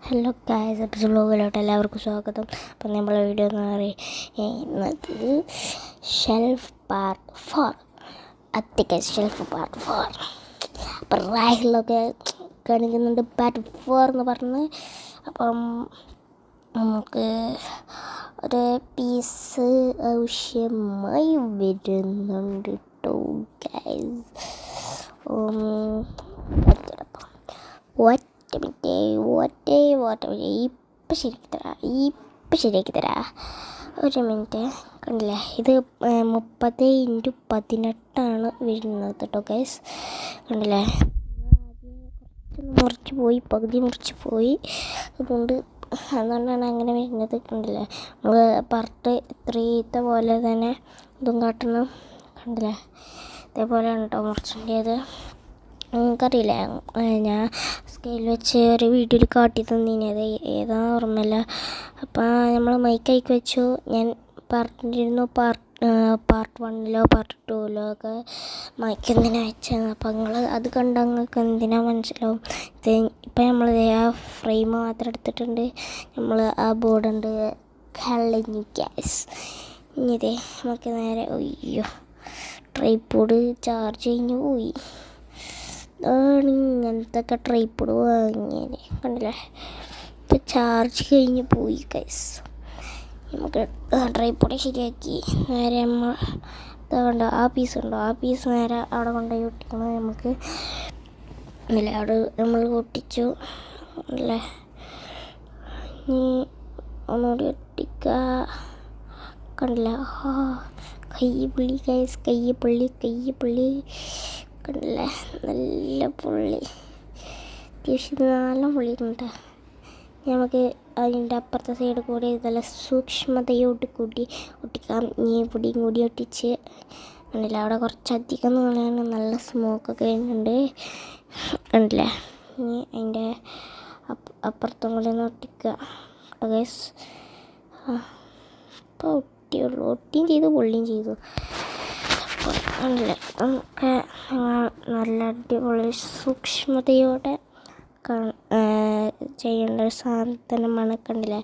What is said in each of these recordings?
Hello guys, episode വ്ലോഗിലോട്ട് എല്ലാവർക്കും സ്വാഗതം. അപ്പം നമ്മളെ വീഡിയോ എന്ന് പറയുന്നത് ഷെൽഫ് പാർട്ട് 4 അത്തിക്ക ഷെൽഫ് പാർട്ട് 4. അപ്പം റൈഹിലൊക്കെ കാണിക്കുന്നുണ്ട് പാർട്ട് 4 എന്ന് പറഞ്ഞ്. അപ്പം നമുക്ക് ഒരു പീസ് ആവശ്യമായി വരുന്നുണ്ട് കേട്ടോ ഗായ്സ്. ഇപ്പം ശരിയാക്കി തരാ ഒരു മിനിറ്റ്. കണ്ടില്ലേ, ഇത് 30x18 വരുന്നത് കേട്ടോ ഗൈസ്. കണ്ടില്ലേ, പകുതി മുറിച്ച് പോയി. അതുകൊണ്ടാണ് അങ്ങനെ വരുന്നത്. കണ്ടില്ലേ, നമ്മൾ പാർട്ട് 3 പോലെ തന്നെ ഇതും കാട്ടണം. കണ്ടില്ലേ, ഇതേപോലെയാണ് കേട്ടോ മുറിച്ചേണ്ടത്. നിങ്ങൾക്കറിയില്ല, ഞാൻ സ്കെയിൽ വെച്ച് ഒരു വീഡിയോയിൽ കാട്ടി തന്നീനത് ഏതാ ഓർമ്മയില്ല. അപ്പം നമ്മൾ മൈക്കൈക്ക് വെച്ചു. ഞാൻ പറഞ്ഞിരുന്നു പാർട്ട് 1 പാർട്ട് 2 ഒക്കെ മൈക്ക് എന്തിനാ വെച്ചത്. അപ്പം നിങ്ങൾ അത് കണ്ടാൽ നിങ്ങൾക്ക് എന്തിനാ മനസ്സിലാവും. ഇപ്പം നമ്മൾ ആ ഫ്രെയിം മാത്രം എടുത്തിട്ടുണ്ട്. നമ്മൾ ആ ബോർഡുണ്ട് കളഞ്ഞു ഗ്യാസ്. ഇനിതേ നമുക്ക് നേരെ ട്രൈപോഡ് ചാർജ് കഴിഞ്ഞ് പോയി. ഇങ്ങനത്തെ ട്രൈപോഡ് വാങ്ങിയത് കണ്ടില്ലേ, ഇപ്പം ചാർജ് കഴിഞ്ഞ് പോയി ഗൈസ്. നമുക്ക് ട്രൈപോഡ് ശരിയാക്കി നേരെ നമ്മൾ കണ്ടോ ആ പീസ് നേരെ അവിടെ കൊണ്ടുപോയി ഒട്ടിക്കണം. നമുക്ക് അല്ലേ അവിടെ നമ്മൾ ഒട്ടിച്ചു അല്ലേ. ഇനി ഒന്നുകൂടി ഒട്ടിക്കുക. കണ്ടില്ല, കൈ പുള്ളി ഗൈസ്, കൈ പുള്ളി കണ്ടില്ലേ, നല്ല പുള്ളി, അത്യാവശ്യം നല്ല പുള്ളിയുണ്ട്. നമുക്ക് അതിൻ്റെ അപ്പുറത്തെ സൈഡ് കൂടി നല്ല സൂക്ഷ്മതയോട് കൂടി ഒട്ടിക്കാം. ഈ പൊടിയും കൂടി ഒട്ടിച്ച് കണ്ടില്ല, അവിടെ കുറച്ചധികം നീളാണ്, നല്ല സ്മോക്കൊക്കെ വരുന്നുണ്ട്. കണ്ടില്ലേ, ഇനി അതിൻ്റെ അപ്പുറത്തും കൂടി ഒന്ന് ഒട്ടിക്കുക ഗൈസ്. ഇപ്പോൾ ഒട്ടിയും ചെയ്തു പൊള്ളിയും ചെയ്തു. കണ്ടില്ലേ, നമുക്ക് നല്ല അടിപൊളി സൂക്ഷ്മതയോടെ ചെയ്യേണ്ട ഒരു സാധനമാണ്. കണ്ടില്ലേ,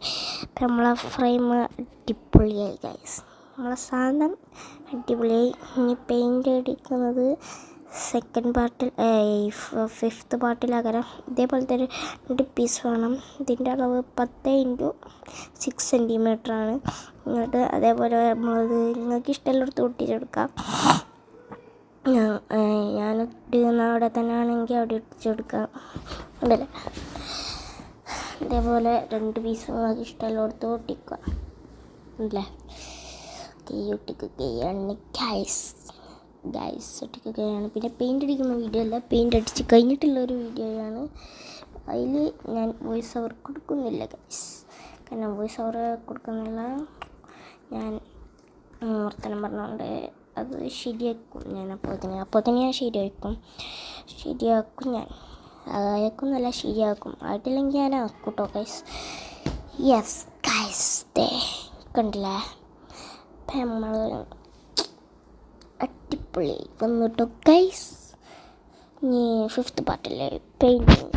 നമ്മളെ ഫ്രെയിം അടിപൊളിയായി ഗൈസ്. നമ്മളെ സാധനം അടിപൊളിയായി. ഇനി പെയിൻ്റ് അടിക്കുന്നത് സെക്കൻഡ് പാർട്ടിൽ 5th പാർട്ടിലാകരം. ഇതേപോലത്തെ ഒരു 2 പീസ് വേണം. ഇതിൻ്റെ അളവ് 10x6 cm. എന്നിട്ട് അതേപോലെ നമ്മളത് നിങ്ങൾക്ക് ഇഷ്ടമുള്ളിടത്ത് ഒട്ടിച്ചെടുക്കാം. ഞാൻ ഒട്ടിക്കുന്ന അവിടെ തന്നെ ആണെങ്കിൽ അവിടെ ഒട്ടിച്ചെടുക്കാം. ഉണ്ടല്ലേ, ഇതേപോലെ 2 പീസ് നിങ്ങൾക്ക് ഇഷ്ടമുള്ളിടത്ത് ഒട്ടിക്കുക. ഉണ്ടല്ലേ, ഒട്ടിക്കുകയാണ് ഗൈസ് ഒട്ടിക്കുകയാണ്. പിന്നെ പെയിൻ്റ് അടിക്കുന്ന വീഡിയോ അല്ല, പെയിൻ്റ് അടിച്ച് കഴിഞ്ഞിട്ടുള്ളൊരു വീഡിയോയാണ്. അതിൽ ഞാൻ വോയിസ് ഓവർ കൊടുക്കുന്നില്ല ഗൈസ്. കാരണം വോയിസ് ഓവർ കൊടുക്കുന്നില്ല, ഞാൻ വർത്തനം പറഞ്ഞുകൊണ്ട് അത് ശരിയാക്കും ഞാൻ. അപ്പോൾ തന്നെ ഞാൻ ശരിയാക്കും ഞാൻ. അതായേക്കുന്നല്ല, ശരിയാക്കും. ആയിട്ടില്ലെങ്കിൽ ഞാൻ ആക്കും കേട്ടോ ഗൈസ്. യെസ് ഗൈസ്, കണ്ടില്ലേ, അപ്പം നമ്മൾ അടിപൊളി വന്നു കേട്ടോ ഗൈസ്. ഇനി 5th പാർട്ടിലെ പെയിൻറ്റിങ്